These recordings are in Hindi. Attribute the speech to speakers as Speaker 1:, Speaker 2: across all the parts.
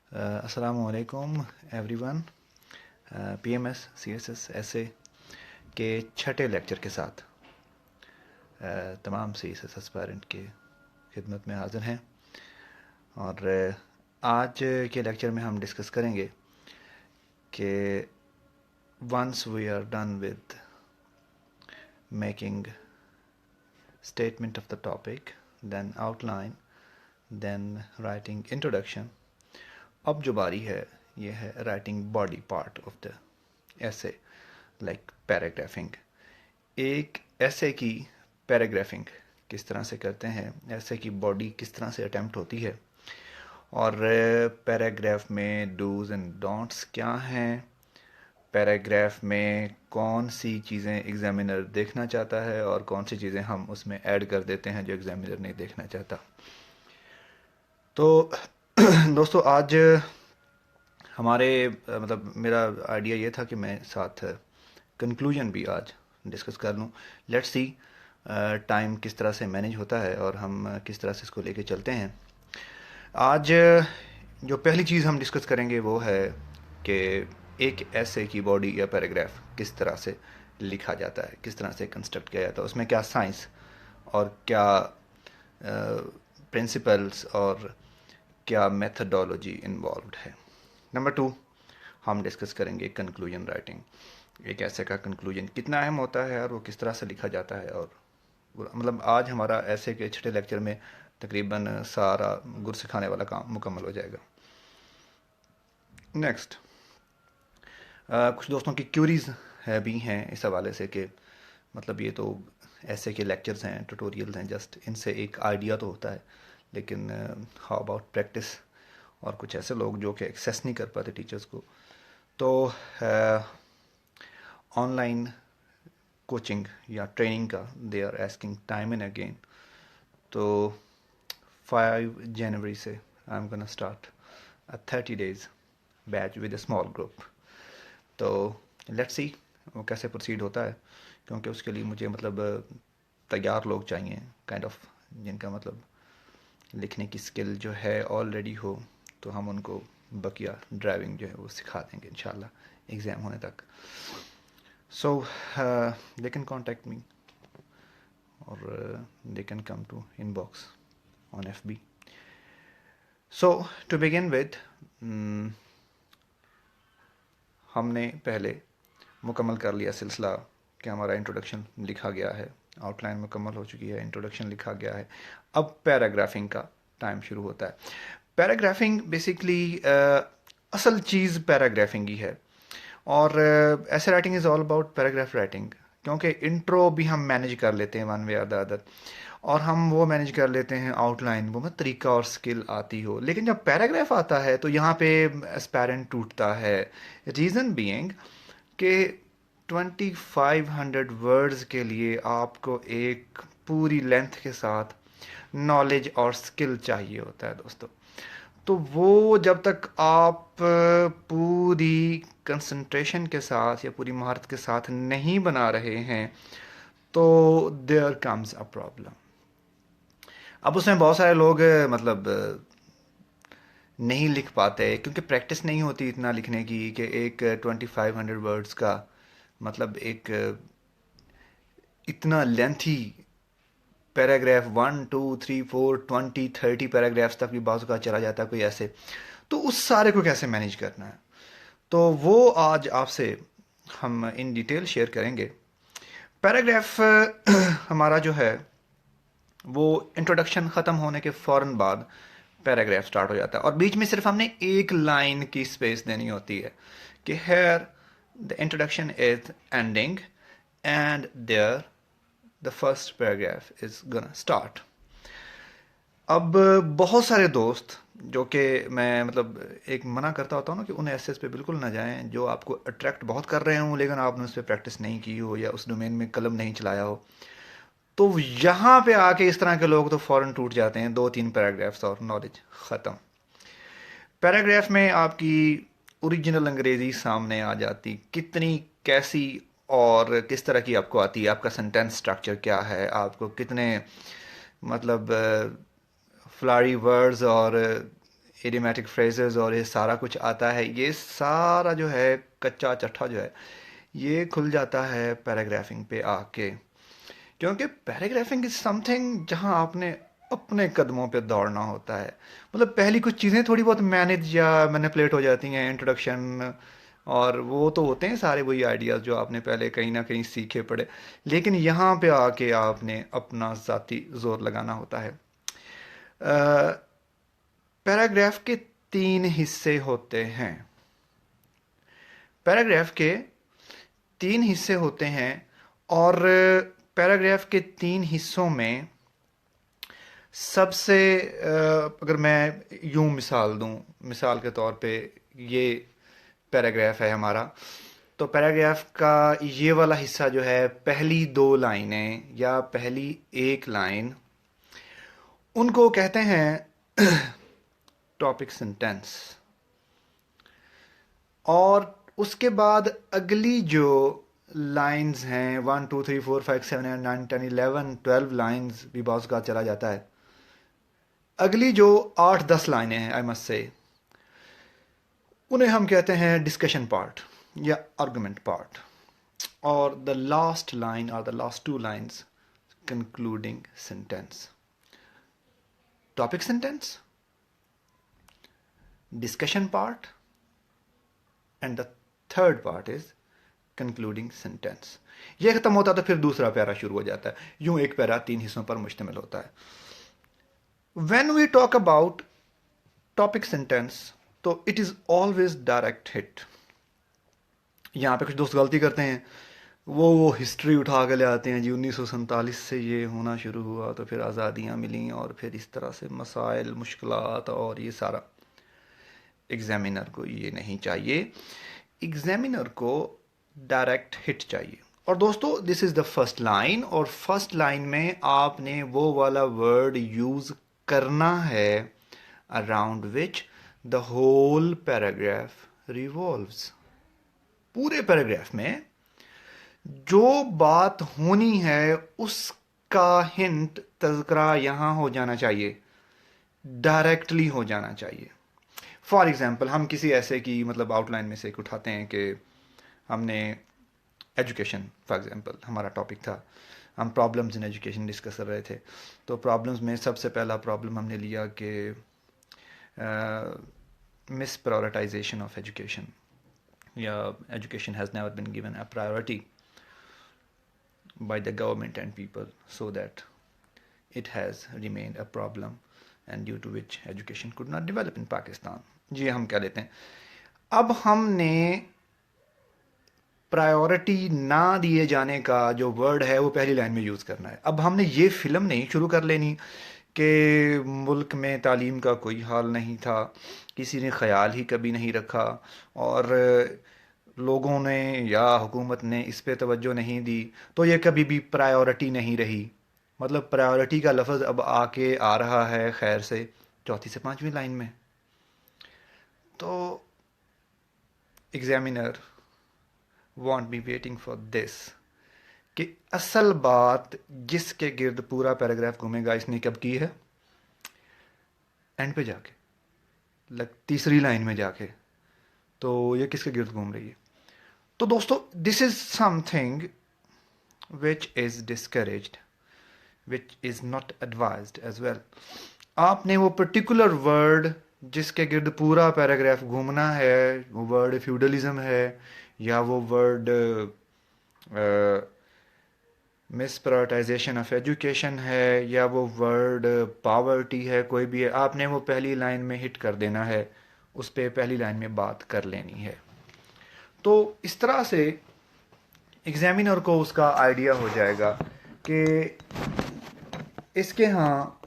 Speaker 1: अस्सलामु अलैकुम एवरीवन। पीएमएस सीएसएस एसए के छठे लेक्चर के साथ तमाम सीएसएस एस्पायरेंट के खिदमत में हाजिर हैं और आज के लेक्चर में हम डिस्कस करेंगे कि once we are done with making statement of the topic, then outline, then writing introduction. अब जो बारी है ये है writing body part of the essay, like paragraphing. एक ऐसे की पैराग्राफिंग किस तरह से करते हैं, ऐसे की बॉडी किस तरह से अटेम्प्ट होती है, और पैराग्राफ में डूज एंड डोंट्स क्या हैं, पैराग्राफ में कौन सी चीज़ें एग्जामिनर देखना चाहता है और कौन सी चीज़ें हम उसमें ऐड कर देते हैं जो एग्जामिनर नहीं देखना चाहता। तो दोस्तों आज हमारे मतलब मेरा आइडिया ये था कि मैं साथ कंक्लूजन भी आज डिस्कस कर लूँ। लेट्स सी टाइम किस तरह से मैनेज होता है और हम किस तरह से इसको लेके चलते हैं। आज जो पहली चीज़ हम डिस्कस करेंगे वो है कि एक ऐसे की बॉडी या पैराग्राफ किस तरह से लिखा जाता है, किस तरह से कंस्ट्रक्ट किया जाता है, उसमें क्या साइंस और क्या प्रिंसिपल्स और क्या मेथडोलॉजी इन्वॉल्व है। नंबर 2 हम डिस्कस करेंगे कंक्लूजन राइटिंग। एक ऐसे का कंक्लूजन कितना अहम होता है और वो किस तरह से लिखा जाता है, और मतलब आज हमारा ऐसे के छठे लेक्चर में तकरीबन सारा गुर सिखाने वाला काम मुकम्मल हो जाएगा। नेक्स्ट कुछ दोस्तों की क्यूरीज है भी हैं इस हवाले से कि मतलब ये तो ऐसे के लेक्चर्स हैं, ट्यूटोरियल्स हैं, जस्ट इनसे एक आइडिया तो होता है, लेकिन हाउ अबाउट प्रैक्टिस। और कुछ ऐसे लोग जो कि एक्सेस नहीं कर पाते टीचर्स को, तो ऑनलाइन कोचिंग या ट्रेनिंग का they are asking time and again. तो 5 जनवरी से I am gonna start a 30 days batch with a small group. तो लेट्स सी वो कैसे प्रोसीड होता है, क्योंकि उसके लिए मुझे मतलब तैयार लोग चाहिए, काइंड ऑफ जिनका मतलब लिखने की स्किल जो है ऑलरेडी हो, तो हम उनको बकिया ड्राइविंग जो है वो सिखा देंगे इंशाल्लाह एग्ज़ाम होने तक। सो दे कैन कॉन्टेक्ट मी और they can come to inbox on FB। So to begin with, हमने पहले मुकम्मल कर लिया सिलसिला कि हमारा इंट्रोडक्शन लिखा गया है, आउटलाइन मुकम्मल हो चुकी है, इंट्रोडक्शन लिखा गया है। अब पैराग्राफिंग का टाइम शुरू होता है। पैराग्राफिंग बेसिकली असल चीज़ पैराग्राफिंग ही है, और ऐसे writing is all about paragraph writing, क्योंकि इंट्रो भी हम मैनेज कर लेते हैं वन वे और द अदर, और हम वो मैनेज कर लेते हैं आउटलाइन, वो मतलब तरीका और स्किल आती हो। लेकिन जब पैराग्राफ आता है तो यहाँ पे एस्पायरेंट टूटता है। रीज़न बीइंग कि 2500 वर्ड्स के लिए आपको एक पूरी लेंथ के साथ नॉलेज और स्किल चाहिए होता है दोस्तों। तो वो जब तक आप पूरी कंसंट्रेशन के साथ या पूरी महारत के साथ नहीं बना रहे हैं, तो देयर कम्स अ प्रॉब्लम। अब उसमें बहुत सारे लोग मतलब नहीं लिख पाते क्योंकि प्रैक्टिस नहीं होती इतना लिखने की कि एक 2500 वर्ड्स का मतलब एक इतना लेंथी पैराग्राफ 1 2 3 4 20 30 पैराग्राफ्स तक भी बाजू का चला जाता है कोई ऐसे, तो उस सारे को कैसे मैनेज करना है, तो वो आज आपसे हम इन डिटेल शेयर करेंगे। पैराग्राफ हमारा जो है वो इंट्रोडक्शन ख़त्म होने के फ़ौरन बाद पैराग्राफ स्टार्ट हो जाता है, और बीच में सिर्फ हमने एक लाइन की स्पेस देनी होती है कि here the introduction is ending and there the first paragraph is gonna start. अब बहुत सारे दोस्त जो कि मैं मतलब एक मना करता होता हूँ ना कि उन एसेस पे बिल्कुल ना जाएं जो आपको अट्रैक्ट बहुत कर रहे हों लेकिन आपने उस पर प्रैक्टिस नहीं की हो या उस डोमेन में कलम नहीं चलाया हो। तो यहाँ पे आके इस तरह के लोग तो फौरन टूट जाते हैं, 2 3 पैराग्राफ्स और नॉलेज ख़त्म। पैराग्राफ में आपकी ओरिजिनल अंग्रेजी सामने आ जाती, कितनी कैसी और किस तरह की आपको आती है, आपका सेंटेंस स्ट्रक्चर क्या है, आपको कितने मतलब फ्लारी वर्ड्स और इडियोमैटिक फ्रेजेस और ये सारा कुछ आता है, ये सारा जो है कच्चा चट्टा जो है ये खुल जाता है पैराग्राफिंग पे आके। क्योंकि पैराग्राफिंग इज समथिंग जहां आपने अपने कदमों पे दौड़ना होता है। मतलब पहली कुछ चीज़ें थोड़ी बहुत मैनेज या मैनिपुलेट हो जाती हैं, इंट्रोडक्शन और वो तो होते हैं सारे वही आइडियाज़ जो आपने पहले कहीं ना कहीं सीखे पड़े, लेकिन यहाँ पे आके आपने अपना ज़ाती जोर लगाना होता है। पैराग्राफ के तीन हिस्से होते हैं। पैराग्राफ के तीन हिस्से होते हैं और पैराग्राफ के तीन हिस्सों में सबसे अगर मैं यूं मिसाल दूं, मिसाल के तौर पे ये पैराग्राफ है हमारा, तो पैराग्राफ का ये वाला हिस्सा जो है, पहली दो लाइनें या पहली एक लाइन, उनको कहते हैं टॉपिक सेंटेंस। और उसके बाद अगली जो लाइंस हैं 1 2 3 4 5 7 8 9 10 11 12 लाइंस भी बाज़ का चला जाता है। अगली जो 8 10 लाइनें हैं, आई मस्ट से, उन्हें हम कहते हैं डिस्कशन पार्ट या आर्गुमेंट पार्ट। और द लास्ट लाइन और the last 2 lines concluding sentence. Topic sentence, discussion part and the third part is concluding sentence. ये खत्म होता है तो फिर दूसरा पैरा शुरू हो जाता है। यूं एक पैरा 3 हिस्सों पर मुश्तमिल होता है। When we talk about topic sentence, तो it is always direct hit. यहां पे कुछ दोस्त गलती करते हैं, वो हिस्ट्री उठा के ले आते हैं जी, 1947 से ये होना शुरू हुआ तो फिर आज़ादियाँ मिली और फिर इस तरह से मसाइल मुश्किलात और ये सारा। एग्जामिनर को ये नहीं चाहिए, एग्जामिनर को डायरेक्ट हिट चाहिए। और दोस्तों this is the first line, और फर्स्ट लाइन में आपने वो वाला वर्ड यूज करना है around which the whole paragraph revolves. पूरे पैराग्राफ में जो बात होनी है उसका हिंट, तज़किरा यहां हो जाना चाहिए, डायरेक्टली हो जाना चाहिए। फॉर एग्जाम्पल हम किसी ऐसे की मतलब आउटलाइन में से एक उठाते हैं कि हमने एजुकेशन, फॉर एग्जांपल हमारा टॉपिक था, हम प्रॉब्लम्स इन एजुकेशन डिस्कस कर रहे थे। तो प्रॉब्लम्स में सबसे पहला प्रॉब्लम हमने लिया कि मिस प्रायोरिटाइजेशन ऑफ एजुकेशन, या education has never been given a priority by the government and people, so that it has remained a problem and due to which education could not develop in Pakistan। जी हम क्या लेते हैं, अब हमने प्रायोरिटी ना दिए जाने का जो वर्ड है वो पहली लाइन में यूज़ करना है। अब हमने ये फिल्म नहीं शुरू कर लेनी कि मुल्क में तालीम का कोई हाल नहीं था, किसी ने ख्याल ही कभी नहीं रखा और लोगों ने या हुकूमत ने इस पे तवज्जो नहीं दी, तो ये कभी भी प्रायोरिटी नहीं रही। मतलब प्रायोरिटी का लफ्ज़ अब आके आ रहा है खैर से चौथी से पांचवी लाइन में। तो examiner want be waiting for this कि असल बात जिसके गिर्द पूरा पैराग्राफ घूमेगा इसने कब की है, एंड पे जाके तीसरी लाइन में जाके, तो ये किसके गिर्द घूम रही है। तो दोस्तों this is something which is discouraged, which is not advised as well. आपने वो पर्टिकुलर वर्ड जिसके गिर्द पूरा पैराग्राफ घूमना है, वो वर्ड फ्यूडलिज्म है या वो word miss prioritisation of education है या वो वर्ड पावर्टी है, कोई भी है, आपने वो पहली लाइन में हिट कर देना है, उस पर पहली लाइन में बात कर लेनी है। तो इस तरह से एग्जामिनर को उसका आइडिया हो जाएगा कि इसके यहाँ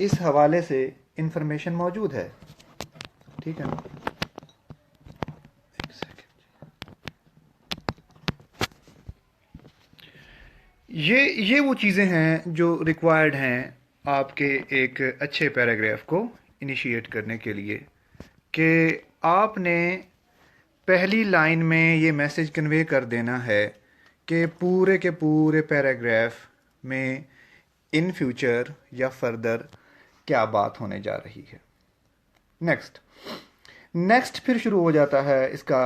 Speaker 1: इस हवाले से इंफॉर्मेशन मौजूद है। ठीक है ना, ये वो चीज़ें हैं जो रिक्वायर्ड हैं आपके एक अच्छे पैराग्राफ को इनिशिएट करने के लिए, कि आपने पहली लाइन में ये मैसेज कन्वे कर देना है कि पूरे के पूरे पैराग्राफ में इन फ्यूचर या फर्दर क्या बात होने जा रही है। नेक्स्ट नेक्स्ट फिर शुरू हो जाता है इसका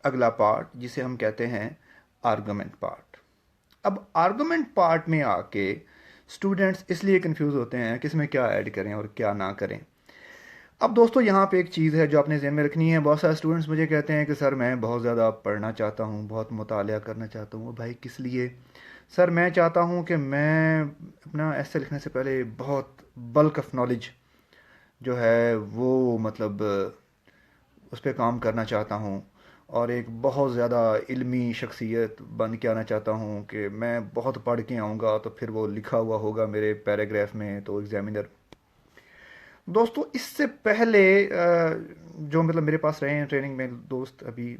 Speaker 1: अगला पार्ट, जिसे हम कहते हैं आर्गुमेंट पार्ट। अब आर्गुमेंट पार्ट में आके स्टूडेंट्स इसलिए कंफ्यूज होते हैं कि इसमें क्या ऐड करें और क्या ना करें। अब दोस्तों यहाँ पे एक चीज़ है जो आपने ज़हन में रखनी है। बहुत सारे स्टूडेंट्स मुझे कहते हैं कि सर मैं बहुत ज़्यादा पढ़ना चाहता हूँ, बहुत मुतालिया करना चाहता हूँ। भाई किस लिए? सर मैं चाहता हूँ कि मैं अपना ऐसे लिखने से पहले बहुत बल्क ऑफ नॉलेज जो है वो मतलब उस पर काम करना चाहता हूँ, और एक बहुत ज़्यादा इल्मी शख्सियत बन के आना चाहता हूँ कि मैं बहुत पढ़ के आऊँगा तो फिर वो लिखा हुआ होगा मेरे पैराग्राफ में, तो एग्जामिनर। दोस्तों इससे पहले जो मतलब मेरे पास रहे हैं ट्रेनिंग में दोस्त, अभी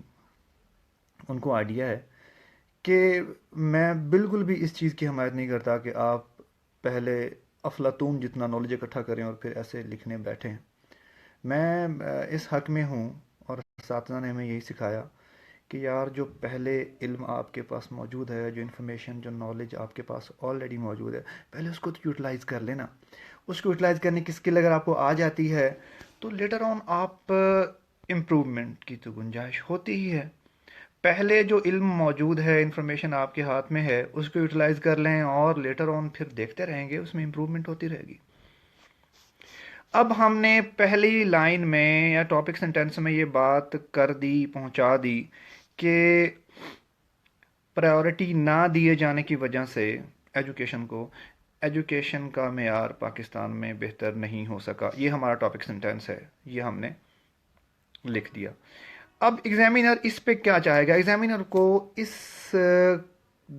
Speaker 1: उनको आइडिया है कि मैं बिल्कुल भी इस चीज़ की हमायत नहीं करता कि आप पहले अफलातून जितना नॉलेज इकट्ठा करें और फिर ऐसे लिखने बैठें। मैं इस हक में हूँ, और साथना ने हमें यही सिखाया कि यार जो पहले इल्म आपके पास मौजूद है, जो इन्फॉर्मेशन जो नॉलेज आपके पास ऑलरेडी मौजूद है, पहले उसको तो यूटिलाइज़ कर लेना। उसको यूटिलाइज़ करने की स्किल अगर आपको आ जाती है तो लेटर ऑन आप इम्प्रूवमेंट की तो गुंजाइश होती ही है। पहले जो इल्म मौजूद है, इंफॉर्मेशन आपके हाथ में है, उसको यूटिलाइज़ कर लें और लेटर ऑन फिर देखते रहेंगे, उसमें इम्प्रूवमेंट होती रहेगी। अब हमने पहली लाइन में या टॉपिक सेंटेंस में ये बात कर दी, पहुंचा दी कि प्रायोरिटी ना दिए जाने की वजह से एजुकेशन को, एजुकेशन का मेयार पाकिस्तान में बेहतर नहीं हो सका। ये हमारा टॉपिक सेंटेंस है, ये हमने लिख दिया। अब एग्जामिनर इस पे क्या चाहेगा? एग्जामिनर को इस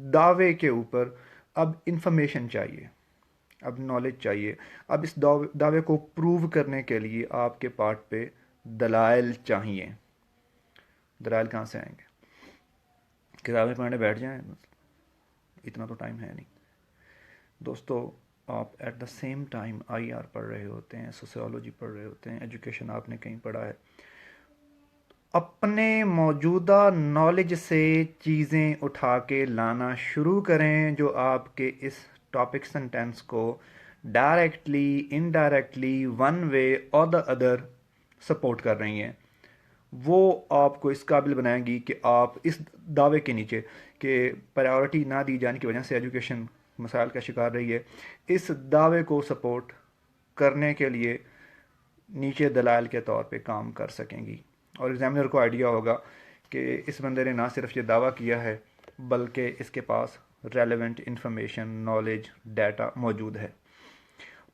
Speaker 1: दावे के ऊपर अब इंफॉर्मेशन चाहिए, अब नॉलेज चाहिए। अब इस दावे को प्रूव करने के लिए आपके पार्ट पे दलाइल चाहिए। दलाइल कहाँ से आएंगे? किताबें पढ़ने बैठ जाएं, इतना तो टाइम है नहीं दोस्तों। आप at the same time IR पढ़ रहे होते हैं, सोशियोलॉजी पढ़ रहे होते हैं, एजुकेशन आपने कहीं पढ़ा है। अपने मौजूदा नॉलेज से चीज़ें उठा के लाना शुरू करें जो आपके इस टॉपिक सेंटेंस को डायरेक्टली, इनडायरेक्टली, वन वे और द अदर सपोर्ट कर रही हैं। वो आपको इस काबिल बनाएगी कि आप इस दावे के नीचे कि प्रायोरिटी ना दी जाने की वजह से एजुकेशन मसाइल का शिकार रही है, इस दावे को सपोर्ट करने के लिए नीचे दलाल के तौर पे काम कर सकेंगी। और एग्जामिनर को आइडिया होगा कि इस बंदे ने ना सिर्फ ये दावा किया है बल्कि इसके पास रेलेवेंट इंफॉर्मेशन, नॉलेज, डाटा मौजूद है।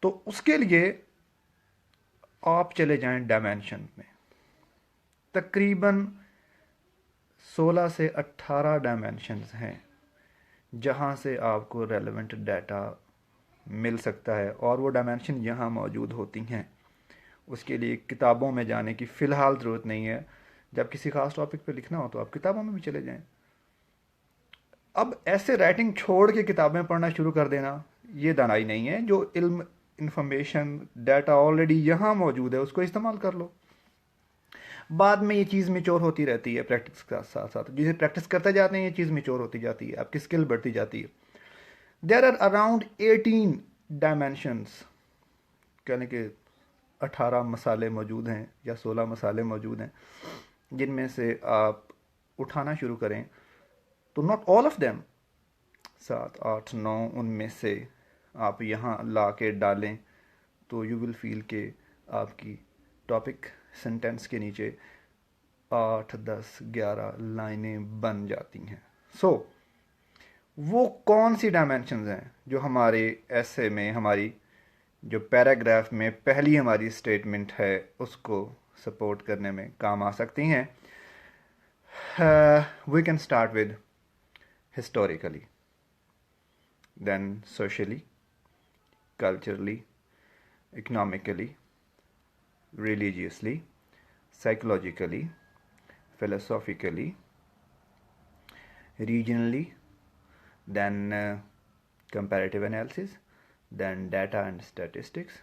Speaker 1: तो उसके लिए आप चले जाएं डायमेंशन में। तकरीबन 16 से 18 डायमेंशंस हैं जहां से आपको रेलेवेंट डाटा मिल सकता है, और वो डायमेंशन यहाँ मौजूद होती हैं। उसके लिए किताबों में जाने की फ़िलहाल ज़रूरत नहीं है। जब किसी खास टॉपिक पे लिखना हो तो आप किताबों में भी चले जाएं। अब ऐसे राइटिंग छोड़ के किताबें पढ़ना शुरू कर देना, ये दानाई नहीं है। जो इल्म, इंफॉर्मेशन, डाटा ऑलरेडी यहाँ मौजूद है, उसको इस्तेमाल कर लो। बाद में ये चीज़ मेच्योर होती रहती है प्रैक्टिस के साथ साथ। जिसे प्रैक्टिस करते जाते हैं ये चीज़ मेच्योर होती जाती है, आपकी स्किल बढ़ती जाती है। देयर आर अराउंड 18 डायमेंशंस, यानी कि 18 मसाले मौजूद हैं या 16 मसाले मौजूद हैं, जिनमें से आप उठाना शुरू करें तो नॉट ऑल ऑफ देम, 7, 8, 9 उनमें से आप यहाँ ला के डालें तो यू विल फील के आपकी टॉपिक सेंटेंस के नीचे 8, 10, 11 लाइनें बन जाती हैं। वो कौन सी डायमेंशंस हैं जो हमारे ऐसे में, हमारी जो पैराग्राफ में पहली हमारी स्टेटमेंट है उसको सपोर्ट करने में काम आ सकती हैं? We can start with historically, then socially, culturally, economically, religiously, psychologically, philosophically, regionally, then comparative analysis, then data and statistics,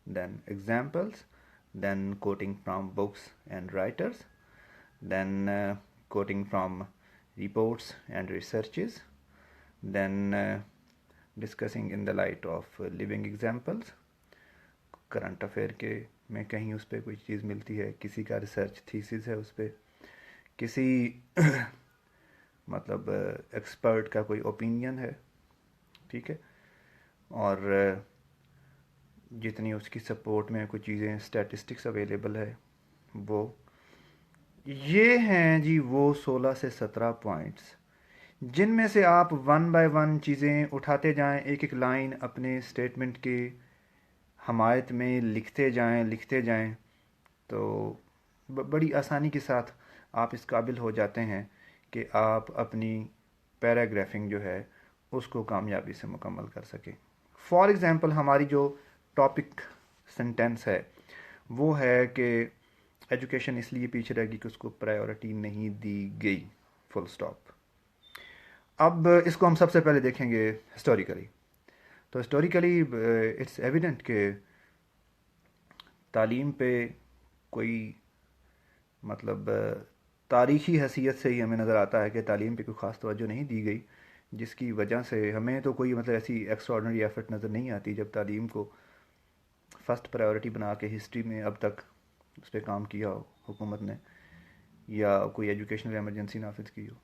Speaker 1: then examples, then quoting from books and writers, then quoting from reports and researches, then discussing in the light of living examples, current affair के में कहीं उस पर कोई चीज़ मिलती है, किसी का रिसर्च थीसिस है उस पर, किसी मतलब एक्सपर्ट का कोई ओपिनियन है, ठीक है, और जितनी उसकी सपोर्ट में कुछ चीज़ें स्टैटिस्टिक्स अवेलेबल है वो, ये हैं जी वो 16 से 17 पॉइंट्स जिनमें से आप वन बाय वन चीज़ें उठाते जाएं, एक एक लाइन अपने स्टेटमेंट के हमायत में लिखते जाएं तो बड़ी आसानी के साथ आप इस काबिल हो जाते हैं कि आप अपनी पैराग्राफिंग जो है उसको कामयाबी से मुकम्मल कर सकें। फॉर एग्ज़ाम्पल हमारी जो टॉपिक सेंटेंस है वो है कि एजुकेशन इसलिए पीछे रहेगी कि उसको प्रायोरिटी नहीं दी गई, फुल स्टॉप। अब इसको हम सबसे पहले देखेंगे हिस्टोरिकली। तो हिस्टोरिकली इट्स एविडेंट कि तालीम पे कोई मतलब तारीख़ी हैसियत से ही हमें नज़र आता है कि तालीम पे कोई ख़ास तवज्जो नहीं दी गई, जिसकी वजह से हमें तो कोई मतलब ऐसी एक्स्ट्राऑर्डिनरी एफर्ट नज़र नहीं आती जब तालीम को फ़र्स्ट प्रायोरिटी बना के हिस्ट्री में अब तक उस पर काम किया हो हुकूमत ने, या कोई एजुकेशनल एमरजेंसी नाफिज की हो,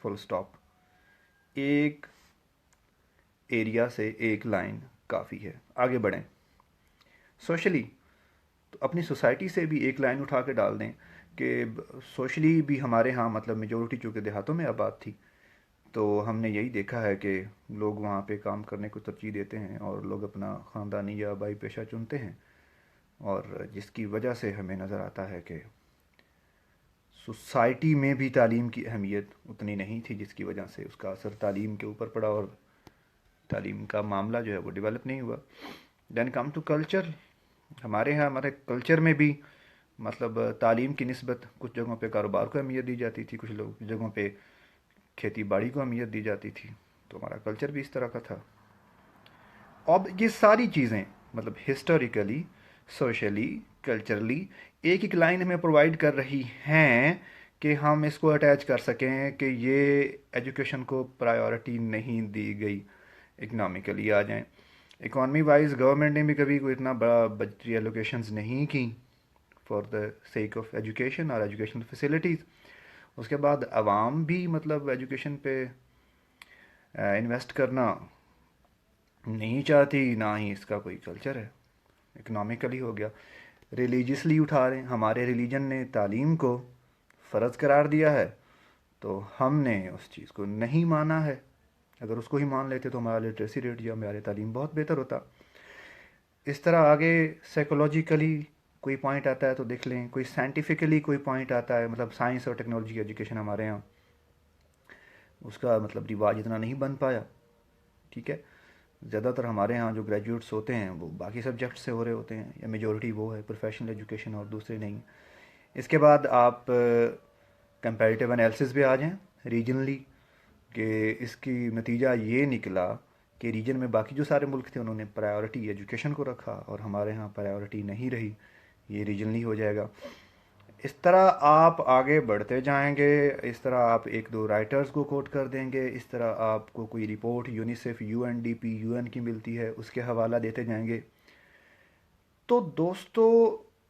Speaker 1: फुल स्टॉप। एक एरिया से एक लाइन काफ़ी है, आगे बढ़ें। सोशली तो अपनी सोसाइटी से भी एक लाइन उठा के डाल दें कि सोशली भी हमारे यहाँ मतलब मेजोरिटी चूँकि देहातों में आबाद थी, तो हमने यही देखा है कि लोग वहाँ पे काम करने को तरजीह देते हैं और लोग अपना ख़ानदानी या आबाई पेशा चुनते हैं, और जिसकी वजह से हमें नज़र आता है कि सोसाइटी में भी तालीम की अहमियत उतनी नहीं थी, जिसकी वजह से उसका असर तालीम के ऊपर पड़ा और तालीम का मामला जो है वो डेवलप नहीं हुआ। देन कम टू कल्चर, हमारे यहाँ हमारे कल्चर में भी मतलब तालीम की निस्बत कुछ जगहों पे कारोबार को अहमियत दी जाती थी, कुछ जगहों पे खेती बाड़ी को अहमियत दी जाती थी, तो हमारा कल्चर भी इस तरह का था। अब ये सारी चीज़ें मतलब हिस्टोरिकली, सोशली, कल्चरली एक एक लाइन हमें प्रोवाइड कर रही हैं कि हम इसको अटैच कर सकें कि ये एजुकेशन को प्रायोरिटी नहीं दी गई। इकनॉमिकली आ जाएं, इकॉनमी वाइज गवर्नमेंट ने भी कभी कोई इतना बड़ा बजटरी एलोकेशंस नहीं की for the sake of education और एजुकेशनल फैसिलिटीज़। उसके बाद आवाम भी मतलब एजुकेशन पे इन्वेस्ट करना नहीं चाहती, ना ही इसका कोई कल्चर है। इकनॉमिकली हो गया, रिलीजियसली उठा रहे हैं, हमारे रिलीजन ने तालीम को फ़र्ज़ करार दिया है तो हमने उस चीज़ को नहीं माना है। अगर उसको ही मान लेते तो हमारा लिटरेसी रेट या हमारी तालीम बहुत बेहतर होता। इस तरह आगे साइकोलॉजिकली कोई पॉइंट आता है तो देख लें, कोई साइंटिफिकली कोई पॉइंट आता है, मतलब साइंस और टेक्नोलॉजी एजुकेशन हमारे यहाँ उसका मतलब रिवाज इतना नहीं बन पाया, ठीक है। ज़्यादातर हमारे यहाँ जो ग्रेजुएट्स होते हैं वो बाकी सब्जेक्ट से हो रहे होते हैं, या मेजॉरिटी वो है प्रोफेशनल एजुकेशन और दूसरे नहीं। इसके बाद आप कंपैरेटिव एनालिसिस पे आ जाएं रीजनली, कि इसकी नतीजा ये निकला कि रीजन में बाकी जो सारे मुल्क थे उन्होंने प्रायोरिटी एजुकेशन को रखा और हमारे यहाँ प्रायोरिटी नहीं रही। ये रीजनली हो जाएगा। इस तरह आप आगे बढ़ते जाएंगे, इस तरह आप एक दो राइटर्स को कोट कर देंगे, इस तरह आपको कोई रिपोर्ट यूनिसेफ, यूएनडीपी, यूएन की मिलती है उसके हवाला देते जाएंगे। तो दोस्तों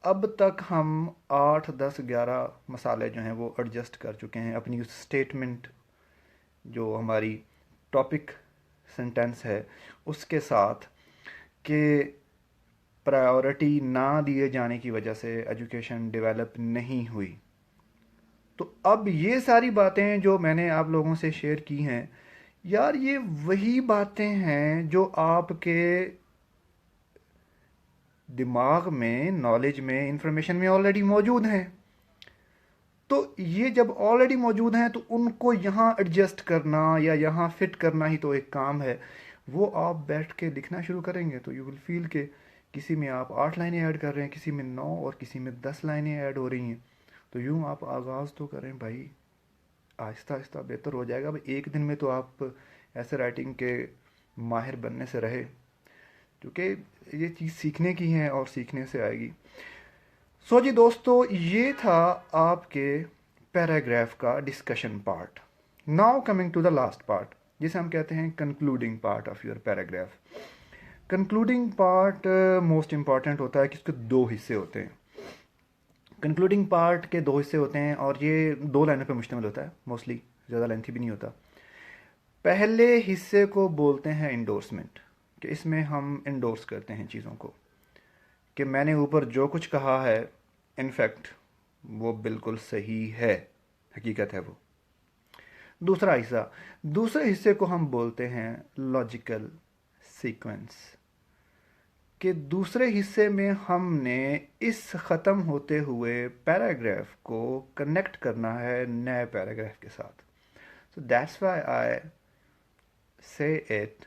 Speaker 1: अब तक हम 8, 10, 11 मसाले जो हैं वो एडजस्ट कर चुके हैं अपनी उस स्टेटमेंट जो हमारी टॉपिक सेंटेंस है उसके साथ, कि प्रायोरिटी ना दिए जाने की वजह से एजुकेशन डेवलप नहीं हुई। तो अब ये सारी बातें जो मैंने आप लोगों से शेयर की हैं यार, ये वही बातें हैं जो आपके दिमाग में, नॉलेज में, इंफॉर्मेशन में ऑलरेडी मौजूद हैं। तो ये जब ऑलरेडी मौजूद हैं तो उनको यहाँ एडजस्ट करना या यहाँ फिट करना ही तो एक काम है। वो आप बैठ के लिखना शुरू करेंगे तो यू विल फील के किसी में आप 8 लाइनें ऐड कर रहे हैं, किसी में 9 और किसी में 10 लाइनें ऐड हो रही हैं। तो यूँ आप आगाज़ तो करें भाई, आहिस्ता आहिस्ता बेहतर हो जाएगा। भाई एक दिन में तो आप ऐसे राइटिंग के माहिर बनने से रहे, क्योंकि ये चीज़ सीखने की है और सीखने से आएगी। सो जी दोस्तों, ये था आपके पैराग्राफ का discussion part. Now coming to the last part, जिसे हम कहते हैं concluding part of your paragraph. Concluding part most important होता है कि इसके दो हिस्से होते हैं। कंक्लूडिंग पार्ट के दो हिस्से होते हैं और ये 2 लाइनों पर मुश्तमिल होता है, मोस्टली ज़्यादा लेंथी भी नहीं होता। पहले हिस्से को बोलते हैं इंडोर्समेंट, कि इसमें हम इंडोर्स करते हैं चीज़ों को, कि मैंने ऊपर जो कुछ कहा है इनफैक्ट वो बिल्कुल सही है, हकीकत है वो। दूसरे हिस्से को हम बोलते हैं लॉजिकल सीक्वेंस, कि दूसरे हिस्से में हमने इस ख़त्म होते हुए पैराग्राफ को कनेक्ट करना है नए पैराग्राफ के साथ। सो दैट्स व्हाई आई से it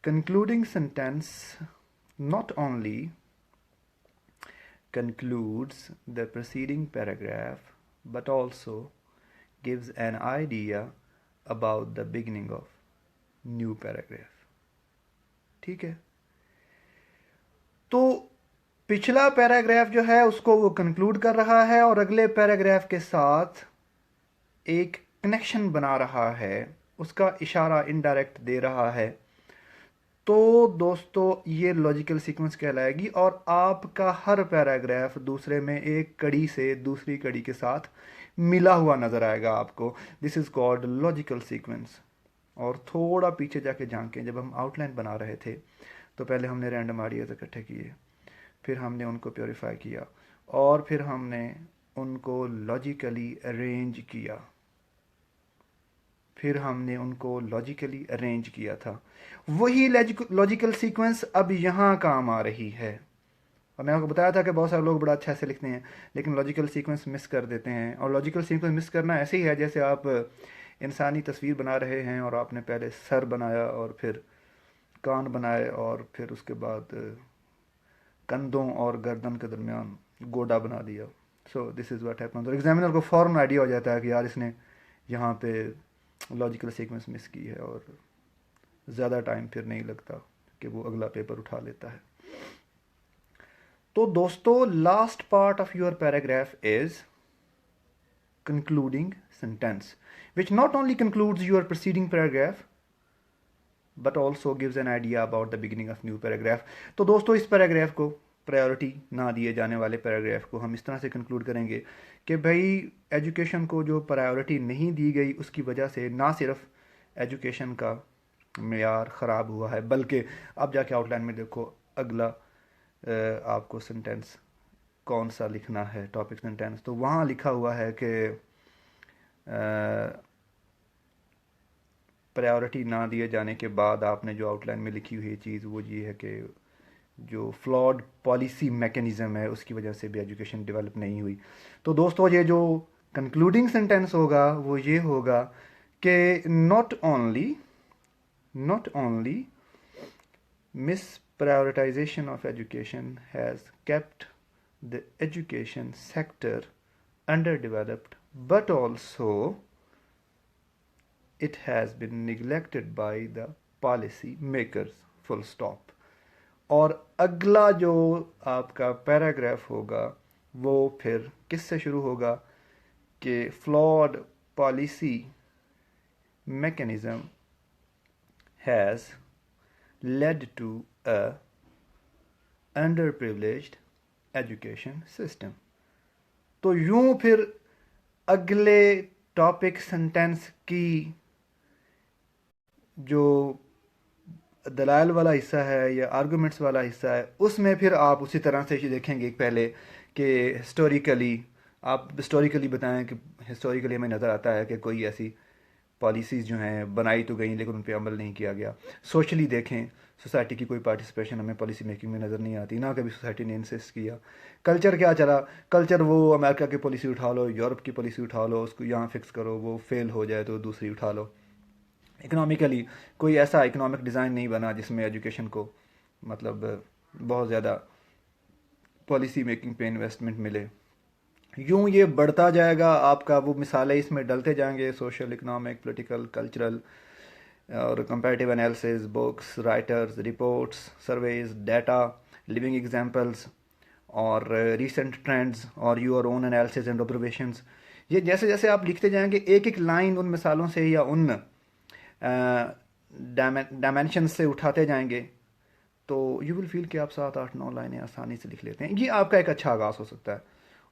Speaker 1: concluding sentence not only concludes the preceding paragraph but also gives an idea about the beginning of new paragraph। ठीक है, तो पिछला पैराग्राफ जो है उसको वो कंक्लूड कर रहा है और अगले पैराग्राफ के साथ एक कनेक्शन बना रहा है, उसका इशारा इनडायरेक्ट दे रहा है। तो दोस्तों ये लॉजिकल सीक्वेंस कहलाएगी और आपका हर पैराग्राफ दूसरे में एक कड़ी से दूसरी कड़ी के साथ मिला हुआ नज़र आएगा आपको। This is called logical sequence. और थोड़ा पीछे जाके झांकें, जब हम आउटलाइन बना रहे थे तो पहले हमने रैंडम आइडियाज इकट्ठे किए, फिर हमने उनको प्योरीफाई किया और फिर हमने उनको लॉजिकली अरेंज किया, फिर हमने उनको लॉजिकली अरेंज किया था। वही लॉजिकल सीक्वेंस अब यहाँ काम आ रही है। और मैं आपको बताया था कि बहुत सारे लोग बड़ा अच्छा ऐसे लिखते हैं लेकिन लॉजिकल सीक्वेंस मिस कर देते हैं। और लॉजिकल सीक्वेंस मिस करना ऐसे ही है जैसे आप इंसानी तस्वीर बना रहे हैं और आपने पहले सर बनाया और फिर कान बनाए और फिर उसके बाद कंधों और गर्दन के दरमियान गोडा बना दिया। So this is what happens. और एग्जामिनर को फ़ौरन आइडिया हो जाता है कि यार इसने यहाँ पे लॉजिकल सीक्वेंस मिस की है और ज़्यादा टाइम फिर नहीं लगता कि वो अगला पेपर उठा लेता है। तो दोस्तों last part of your paragraph is concluding sentence which not only concludes your preceding paragraph but also gives an idea about the beginning of new paragraph. तो दोस्तों इस पैराग्राफ को, प्रायोरिटी ना दिए जाने वाले पैराग्राफ को, हम इस तरह से कंक्लूड करेंगे कि भाई एजुकेशन को जो प्रायोरिटी नहीं दी गई उसकी वजह से ना सिर्फ एजुकेशन का मेयार ख़राब हुआ है बल्कि अब जाके आउटलाइन में देखो अगला आपको सेंटेंस कौन सा लिखना है, टॉपिक सेंटेंस, तो वहाँ लिखा हुआ है कि प्रायोरिटी ना दिए जाने के बाद आपने जो आउटलाइन में लिखी हुई चीज़ वो ये है कि जो फ्लॉड पॉलिसी मैकेनिज़्म है उसकी वजह से भी एजुकेशन डेवलप नहीं हुई। तो दोस्तों ये जो कंक्लूडिंग सेंटेंस होगा वो ये होगा कि not only miss prioritization of education has kept the education sector underdeveloped, but also it has been neglected by the policy makers, full stop। और अगला जो आपका पैराग्राफ होगा वो फिर किससे शुरू होगा कि flawed policy mechanism has led to a underprivileged education system। तो यूं फिर अगले टॉपिक सेंटेंस की जो दलाल वाला हिस्सा है या आर्गुमेंट्स वाला हिस्सा है उसमें फिर आप उसी तरह से देखेंगे पहले कि हिस्टोरिकली आप हिस्टोरिकली बताएं कि हिस्टोरिकली हमें नज़र आता है कि कोई ऐसी पॉलिसीज़ जो हैं बनाई तो गई लेकिन उन पर अमल नहीं किया गया। सोशली देखें, सोसाइटी की कोई पार्टिसिपेशन हमें पॉलिसी मेकिंग में नज़र नहीं आती, ना कभी सोसाइटी ने इंसिस्ट किया। कल्चर क्या चला, कल्चर वो अमेरिका की पॉलिसी उठा लो, यूरोप की पॉलिसी उठा लो, उसको यहाँ फिक्स करो, वो फेल हो जाए तो दूसरी उठा लो। इकोनॉमिकली कोई ऐसा इकोनॉमिक डिज़ाइन नहीं बना जिसमें एजुकेशन को मतलब बहुत ज़्यादा पॉलिसी मेकिंग पे इन्वेस्टमेंट मिले। यूं ये बढ़ता जाएगा आपका, वो मिसालें इसमें डलते जाएंगे, सोशल, इकोनॉमिक, पॉलिटिकल, कल्चरल और comparative analysis, books, writers, reports, surveys, data, living examples और रीसेंट ट्रेंड्स और your own analysis and observations. ये जैसे जैसे आप लिखते जाएंगे एक एक लाइन उन मिसालों से या उन डायमेंशन से उठाते जाएंगे तो यू विल फील कि आप 7 8 9 लाइनें आसानी से लिख लेते हैं। ये आपका एक अच्छा आगाज़ हो सकता है।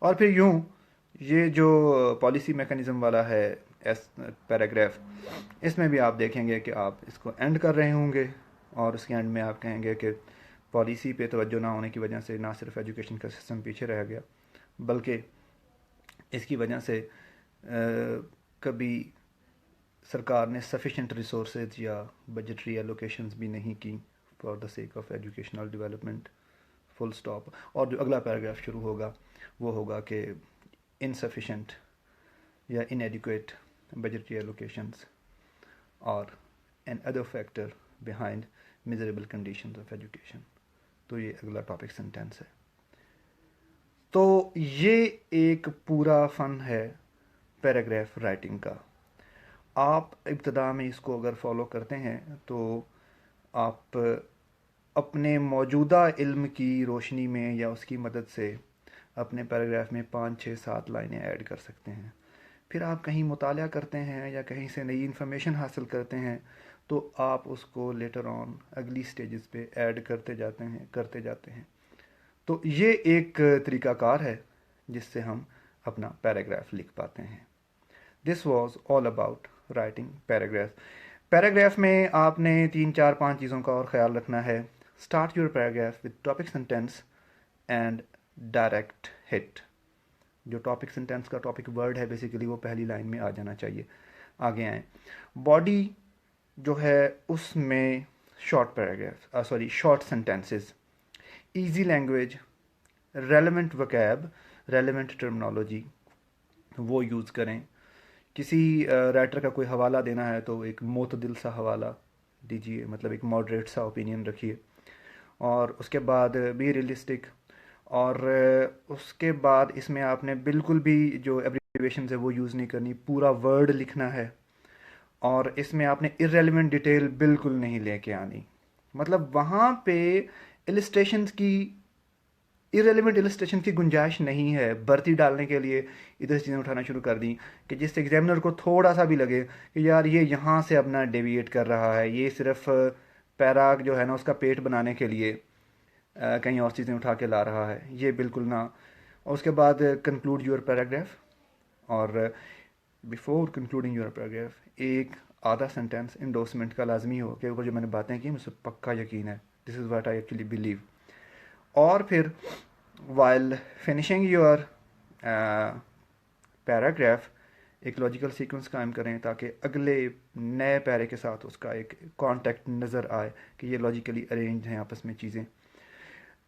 Speaker 1: और फिर यूँ ये जो पॉलिसी मैकेनिज़्म वाला है एस पैराग्राफ, इसमें भी आप देखेंगे कि आप इसको एंड कर रहे होंगे और उसके एंड में आप कहेंगे कि पॉलिसी पे तवज्जो ना होने की वजह से ना सिर्फ एजुकेशन का सिस्टम पीछे रह गया, बल्कि इसकी वजह से कभी सरकार ने सफिशेंट रिसोर्सेज या बजटरी एलोकेशंस भी नहीं की for the sake of educational development, full stop. और जो अगला पैराग्राफ शुरू होगा वो होगा कि इनसफिशेंट या इनएडिक्वेट बजटरी एलोकेशंस और another factor behind miserable conditions of education. तो ये अगला टॉपिक सेंटेंस है। तो ये एक पूरा फ़न है पैराग्राफ राइटिंग का। आप इब्तदा में इसको अगर फॉलो करते हैं तो आप अपने मौजूदा इल्म की रोशनी में या उसकी मदद से अपने पैराग्राफ में 5 6 7 लाइनें ऐड कर सकते हैं। फिर आप कहीं मुताला करते हैं या कहीं से नई इन्फॉर्मेशन हासिल करते हैं तो आप उसको लेटर ऑन अगली स्टेजेस पे ऐड करते जाते हैं। तो ये एक तरीक़ाकार है जिससे हम अपना पैराग्राफ लिख पाते हैं। This was all about writing paragraph. Paragraph में आपने 3 4 5 चीज़ों का और ख्याल रखना है। Start your paragraph with topic sentence and direct hit. जो टॉपिक सेंटेंस का टॉपिक वर्ड है बेसिकली वो पहली लाइन में आ जाना चाहिए, आगे आए। बॉडी जो है उसमें short sentences, easy language, relevant vocab, relevant terminology वो यूज़ करें। किसी राइटर का कोई हवाला देना है तो एक मोतदिल सा हवाला दीजिए, मतलब एक मॉडरेट सा ओपिनियन रखिए। और उसके बाद बी रियलिस्टिक। और उसके बाद इसमें आपने बिल्कुल भी जो एब्रिविएशन है वो यूज़ नहीं करनी, पूरा वर्ड लिखना है। और इसमें आपने इर्रेलेवेंट डिटेल बिल्कुल नहीं लेके आनी, मतलब वहाँ पे इलस्ट्रेशंस की इरेलीवेंट इलस्ट्रेशन की गुंजाइश नहीं है। भर्ती डालने के लिए इधर चीज़ें उठाना शुरू कर दी कि जिससे एग्जामिनर को थोड़ा सा भी लगे कि यार ये यहाँ से अपना डेविएट कर रहा है, ये सिर्फ पैरा जो है ना उसका पेट बनाने के लिए कहीं और चीज़ें उठा के ला रहा है, ये बिल्कुल ना। और उसके बाद कंक्लूड योर पैराग्राफ। और बिफोर कंक्लूडिंग योर पैराग्राफ एक आधा सेंटेंस इंडोर्समेंट का लाजमी हो कि ऊपर जो मैंने बातें की मुझे पक्का यकीन है, this is what I actually believe. और फिर वाइल फिनिशिंग योर पैराग्राफ एक लॉजिकल सीक्वेंस कायम करें ताकि अगले नए पैरे के साथ उसका एक कॉन्टेक्ट नज़र आए कि ये लॉजिकली अरेंज हैं आपस में चीज़ें।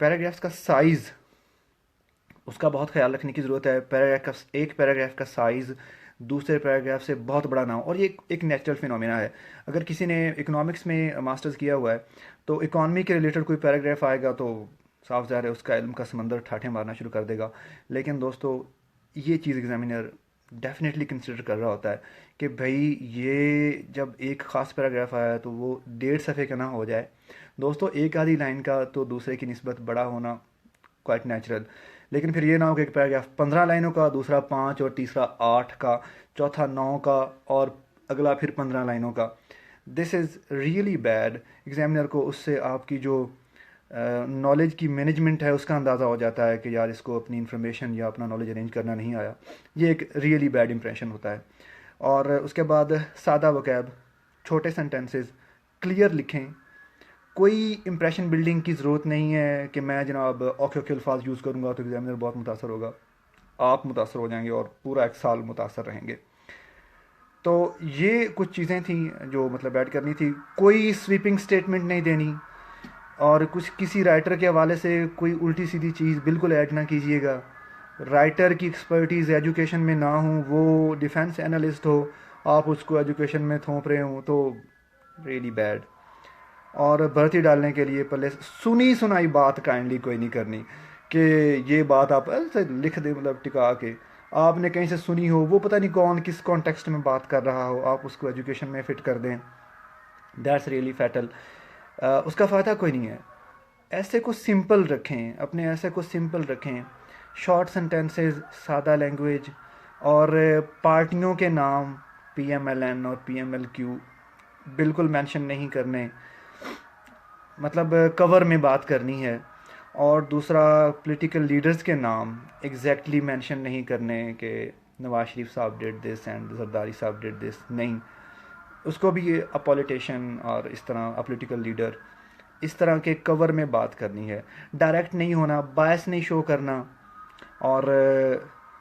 Speaker 1: पैराग्राफ्स का साइज़, उसका बहुत ख्याल रखने की ज़रूरत है। एक पैराग्राफ का साइज़ दूसरे पैराग्राफ से बहुत बड़ा ना हो। और ये एक नेचुरल फिनोमेना है। अगर किसी ने इकोनॉमिक्स में मास्टर्स किया हुआ है तो इकॉनमी के रिलेटेड कोई पैराग्राफ आएगा तो साफ ज़ाहिर है उसका इल्म का समंदर ठाठे मारना शुरू कर देगा। लेकिन दोस्तों ये चीज़ एग्जामिनर डेफिनेटली कंसिडर कर रहा होता है कि भाई ये जब एक ख़ास पैराग्राफ आया तो वो 1.5 सफ़े का ना हो जाए। दोस्तों एक आधी लाइन का तो दूसरे की निस्बत बड़ा होना क्वाइट नेचुरल, लेकिन फिर ये ना हो कि एक पैराग्राफ 15 लाइनों का, दूसरा 5 और तीसरा 8 का, चौथा 9 का और अगला फिर 15 लाइनों का। This is really bad. Examiner को उससे आपकी जो नॉलेज की मैनेजमेंट है उसका अंदाज़ा हो जाता है कि यार इसको अपनी इन्फॉर्मेशन या अपना नॉलेज अरेंज करना नहीं आया। ये एक रियली बैड इंप्रेशन होता है। और उसके बाद सादा वोकैब, छोटे सेंटेंसेस, क्लियर लिखें। कोई इंप्रेशन बिल्डिंग की ज़रूरत नहीं है कि मैं जनाब औखे औखे अल्फाज यूज़ करूँगा तो एग्जामिनर बहुत मुतासर होगा। आप मुतासर हो जाएंगे और पूरा एक साल मुतासर रहेंगे। तो ये कुछ चीज़ें थी जो मतलब ऐड करनी थी। कोई स्वीपिंग स्टेटमेंट नहीं देनी और कुछ किसी राइटर के हवाले से कोई उल्टी सीधी चीज़ बिल्कुल ऐड ना कीजिएगा। राइटर की एक्सपर्टीज़ एजुकेशन में ना हो, वो डिफेंस एनालिस्ट हो, आप उसको एजुकेशन में थोप रहे हो तो रियली बैड। और भर्ती डालने के लिए पहले सुनी सुनाई बात काइंडली कोई नहीं करनी कि ये बात आप ऐसे लिख दे, मतलब टिका के आपने कहीं से सुनी हो, वो पता नहीं कौन किस कॉन्टेक्स्ट में बात कर रहा हो, आप उसको एजुकेशन में फ़िट कर दें। That's really fatal. उसका फ़ायदा कोई नहीं है। ऐसे को सिंपल रखें, अपने ऐसे को सिंपल रखें। शॉर्ट सेंटेंसेस, सादा लैंग्वेज और पार्टियों के नाम PMLN और PMLQ बिल्कुल मेंशन नहीं करने। मतलब कवर में बात करनी है, और दूसरा पॉलिटिकल लीडर्स के नाम एग्जैक्टली मेंशन नहीं करने कि नवाज शरीफ साहब डिड दिस एंड जरदारी साहब डिड दिस, नहीं, उसको भी अ पॉलिटिशियन और इस तरह अ पॉलिटिकल लीडर इस तरह के कवर में बात करनी है। डायरेक्ट नहीं होना, बायस नहीं शो करना, और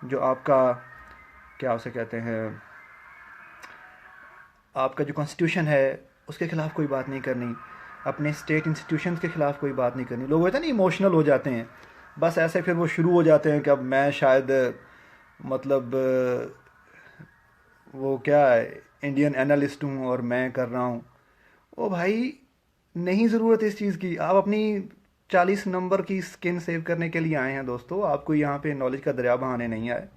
Speaker 1: जो आपका क्या उसे कहते हैं, आपका जो कॉन्स्टिट्यूशन है उसके ख़िलाफ़ कोई बात नहीं करनी, अपने स्टेट इंस्टीट्यूशंस के ख़िलाफ़ कोई बात नहीं करनी। लोग होते हैं ना इमोशनल हो जाते हैं, बस ऐसे फिर वो शुरू हो जाते हैं कि अब मैं शायद मतलब वो क्या है, इंडियन एनालिस्ट हूँ और मैं कर रहा हूँ। ओ भाई, नहीं ज़रूरत इस चीज़ की। आप अपनी 40 नंबर की स्किन सेव करने के लिए आए हैं दोस्तों, आपको यहाँ पे नॉलेज का दरिया बहाने नहीं आए।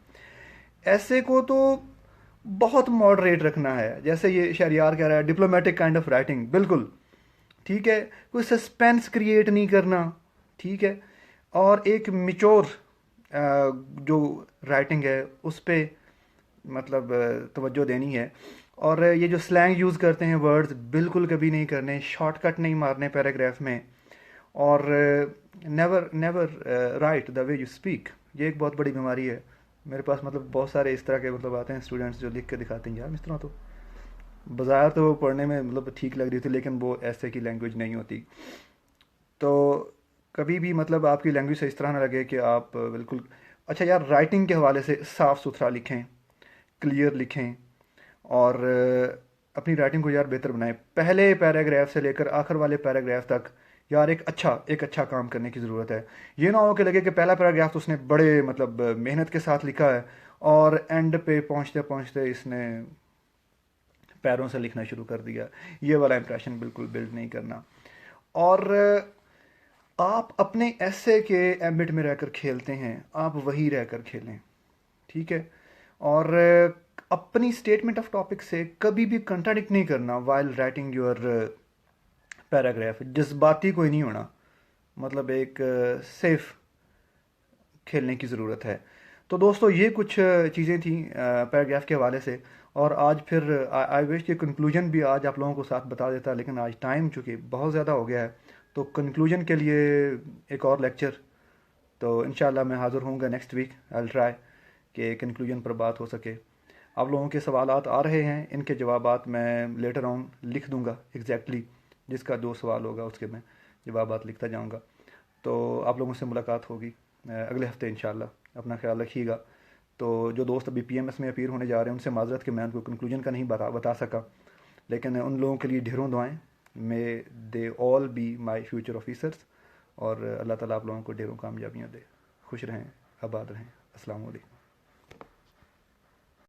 Speaker 1: ऐसे को तो बहुत मॉडरेट रखना है, जैसे ये शहरियार कह रहा है डिप्लोमेटिक काइंड ऑफ राइटिंग, बिल्कुल ठीक है। कोई सस्पेंस क्रिएट नहीं करना, ठीक है। और एक मिच्योर जो राइटिंग है उस पे मतलब तवज्जो देनी है। और ये जो स्लैंग यूज़ करते हैं वर्ड्स, बिल्कुल कभी नहीं करने, शॉर्टकट नहीं मारने पैराग्राफ में। और never never write the way you speak, ये एक बहुत बड़ी बीमारी है। मेरे पास मतलब बहुत सारे इस तरह के मतलब आते हैं स्टूडेंट्स जो लिख के दिखाते हैं, यार इस तरह तो बाज़ार तो वो पढ़ने में मतलब ठीक लग रही थी, लेकिन वो ऐसे की लैंग्वेज नहीं होती। तो कभी भी मतलब आपकी लैंग्वेज से इस तरह ना लगे कि आप बिल्कुल, अच्छा यार, राइटिंग के हवाले से साफ़ सुथरा लिखें, क्लियर लिखें, और अपनी राइटिंग को यार बेहतर बनाएं। पहले पैराग्राफ से लेकर आखिर वाले पैराग्राफ तक यार एक अच्छा काम करने की ज़रूरत है। ये ना हो कि लगे कि पहला पैराग्राफ तो उसने बड़े मतलब मेहनत के साथ लिखा है, और एंड पे पहुंचते पहुंचते इसने पैरों से लिखना शुरू कर दिया। ये वाला इंप्रेशन बिल्कुल बिल्ड नहीं करना। और आप अपने ऐसे के एम्बिट में रहकर खेलते हैं, आप वही रहकर खेलें, ठीक है। और अपनी स्टेटमेंट ऑफ टॉपिक से कभी भी कंट्राडिक्ट नहीं करना वाइल राइटिंग योर पैराग्राफ। जज्बाती कोई नहीं होना, मतलब एक सेफ खेलने की ज़रूरत है। तो दोस्तों ये कुछ चीज़ें थी पैराग्राफ के हवाले से। और आज फिर आई विश कि कंक्लूजन भी आज आप लोगों को साथ बता देता, लेकिन आज टाइम चूँकि बहुत ज़्यादा हो गया है, तो कंक्लूजन के लिए एक और लेक्चर, तो इंशाल्लाह मैं हाज़िर होऊंगा next week. I will try कि कंक्लूजन पर बात हो सके। आप लोगों के सवालात आ रहे हैं, इनके जवाबात मैं लेटर ऑन लिख दूंगा एग्जैक्टली, जिसका जो सवाल होगा उसके मैं जवाबात लिखता जाऊंगा। तो आप लोगों से मुलाकात होगी अगले हफ्ते इंशाल्लाह। अपना ख्याल रखिएगा। तो जो दोस्त अभी पीएमएस में अपीयर होने जा रहे हैं उनसे माजरत कि मैं उनको कंक्लूजन का नहीं बता सका, लेकिन उन लोगों के लिए ढेरों दुआएं। May they all be my future officers, और अल्लाह ताला आप लोगों को ढेरों कामयाबियाँ दे। खुश रहें, आबाद रहें। अस्सलाम वालेकुम।